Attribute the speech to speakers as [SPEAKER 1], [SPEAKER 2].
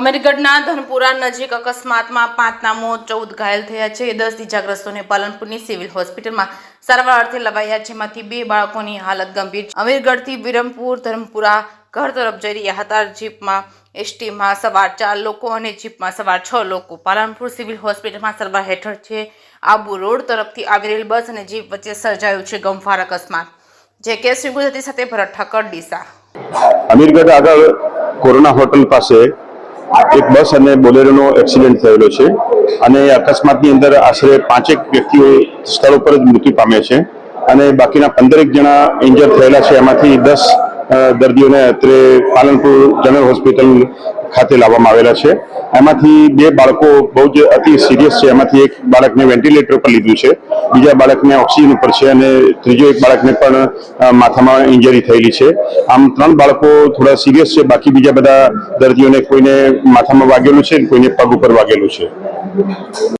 [SPEAKER 1] અમીરગઢના ધનપુરા નજીક અકસ્માતમાં 5ના મોત 14 ઘાયલ થયા છે। 10 ઇજાગ્રસ્તોને પાલનપુરની સિવિલ હોસ્પિટલમાં સારવાર અર્થે લવાયા, જેમાંથી 2 બાળકોની હાલત ગંભીર છે। અમીરગઢથી વિરમપુર ધનપુરા ઘર તરફ જઈ રહ્યા હતા। જીપમાં એસટીમાં સવાર 4 લોકો અને જીપમાં સવાર 6 લોકો પાલનપુર સિવિલ હોસ્પિટલમાં સારવાર હેઠળ છે। આબુ રોડ તરફથી આવી રહેલ બસ અને જીપ વચ્ચે સર્જાયું છે ગમફાર અકસ્માત। જે કેસ ગુજરાતી સાથે ભરત ઠાકર ડીસા।
[SPEAKER 2] અમીરગઢ આગળ કોરોના હોટલ પાસે એક બસ અને બોલેરોનો એક્સિડન્ટ થયેલો છે અને અકસ્માતની અંદર આશરે 5 વ્યક્તિઓ સ્થળ ઉપર જ મૃત્યુ પામ્યા છે અને બાકીના 15 જણા ઇન્જર થયેલા છે। એમાંથી 10 દર્દીઓને અત્રે પાલનપુર જનરલ હોસ્પિટલ ખાતે લાવવામાં આવેલા છે। એમાંથી 2 બાળકો બહુ જ અતિ સિરિયસ છે। એમાંથી એક બાળકને વેન્ટિલેટર પર લીધું છે, બીજા બાળકને ઓક્સિજન ઉપર છે અને ત્રીજો એક બાળકને પણ માથામાં ઇન્જરી થયેલી છે। આમ 3 બાળકો થોડા સિરિયસ છે, બાકી બીજા બધા દર્દીઓને કોઈને માથામાં વાગેલું છે, કોઈને પગ ઉપર વાગેલું છે।